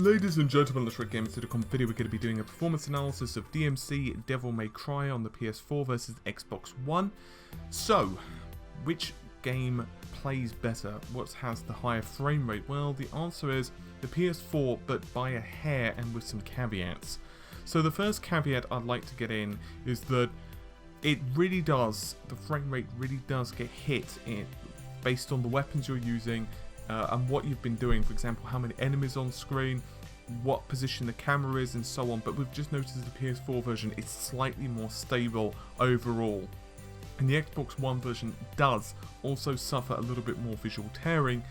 Ladies and gentlemen, let's Games to the video. We're going to be doing a performance analysis of DMC Devil May Cry on the PS4 versus Xbox One. So, which game plays better? What has the higher frame rate? Well, the answer is the PS4, but by a hair and with some caveats. So the first caveat I'd like to get in is that it really does, the frame rate really does get hit based on the weapons you're using, and what you've been doing. For example, how many enemies on screen, what position the camera is, and so on. But we've just noticed the PS4 version is slightly more stable overall, and the Xbox One version does also suffer a little bit more visual tearing,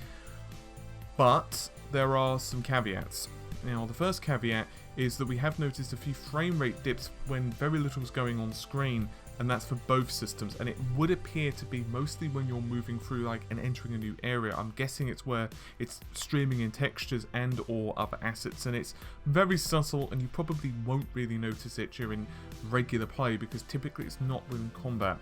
but there are some caveats. Now, the first caveat is that we have noticed a few frame rate dips when very little is going on screen, and that's for both systems, and it would appear to be mostly when you're moving through and entering a new area. I'm guessing it's where it's streaming in textures and or other assets, and it's very subtle, and you probably won't really notice it during regular play because typically it's not in combat.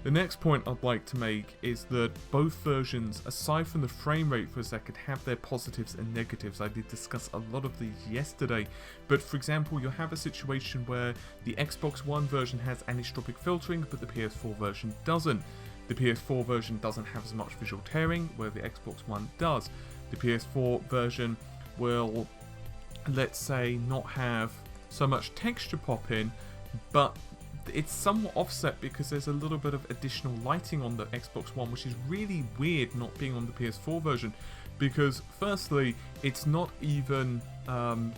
The next point I'd like to make is that both versions, aside from the frame rate for a second, have their positives and negatives. I did discuss a lot of these yesterday, but for example, you'll have a situation where the Xbox One version has anisotropic filtering, but the PS4 version doesn't. The PS4 version doesn't have as much visual tearing, where the Xbox One does. The PS4 version will, let's say, not have so much texture pop in, but it's somewhat offset because there's a little bit of additional lighting on the Xbox One, which is really weird not being on the PS4 version, because firstly, it's not even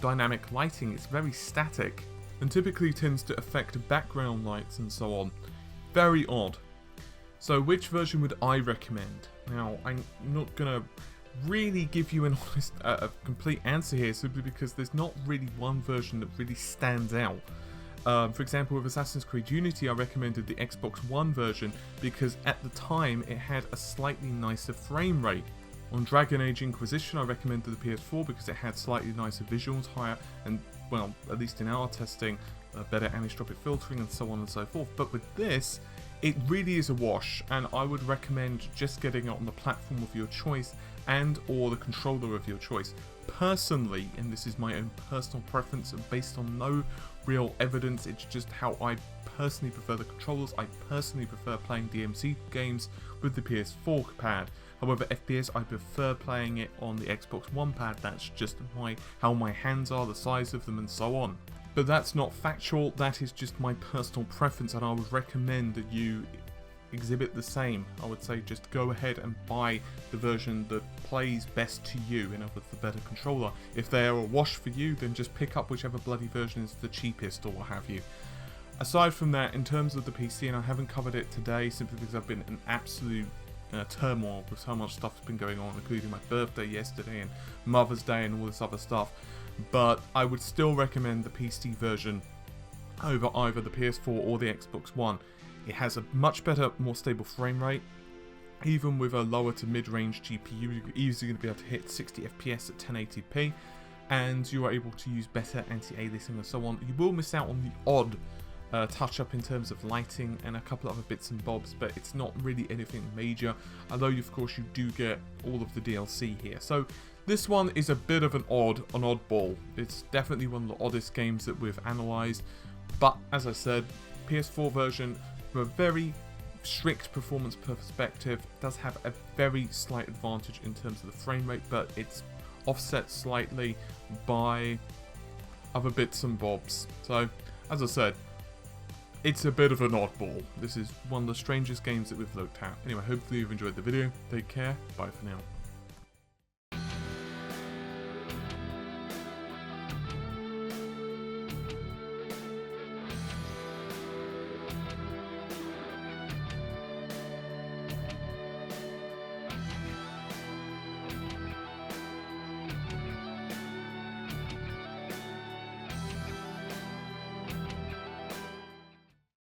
dynamic lighting, it's very static, and typically tends to affect background lights and so on. Very odd. So which version would I recommend? Now, I'm not gonna really give you an honest, a complete answer here, simply because there's not really one version that really stands out. For example, with Assassin's Creed Unity, I recommended the Xbox One version because at the time it had a slightly nicer frame rate. On Dragon Age Inquisition, I recommended the PS4 because it had slightly nicer visuals, higher, and, well, at least in our testing, better anisotropic filtering and so on and so forth. But with this, it really is a wash, and I would recommend just getting it on the platform of your choice and or the controller of your choice. Personally, and this is my own personal preference and based on no real evidence, it's just how I personally prefer the controllers. I personally prefer playing DMC games with the PS4 pad. However, FPS, I prefer playing it on the Xbox One pad. That's just how my hands are, the size of them, and so on. But that's not factual, that is just my personal preference, and I would recommend that you exhibit the same. I would say just go ahead and buy the version that plays best to you, in other words, the better controller. If they are a wash for you, then just pick up whichever bloody version is the cheapest or what have you. Aside from that, in terms of the PC, and I haven't covered it today simply because I've been in absolute turmoil with so much stuff that's been going on, including my birthday yesterday and Mother's Day and all this other stuff, but I would still recommend the PC version over either the PS4 or the Xbox One. It has a much better, more stable frame rate. Even with a lower to mid-range GPU, you're easily going to be able to hit 60 FPS at 1080p, and you are able to use better anti-aliasing and so on. You will miss out on the odd touch-up in terms of lighting and a couple other bits and bobs, but it's not really anything major, although of course you do get all of the DLC here. So this one is a bit of an oddball. It's definitely one of the oddest games that we've analysed, but as I said, PS4 version, from a very strict performance perspective, does have a very slight advantage in terms of the frame rate, but it's offset slightly by other bits and bobs. So, as I said, it's a bit of an oddball. This is one of the strangest games that we've looked at. Anyway, hopefully you've enjoyed the video. Take care. Bye for now.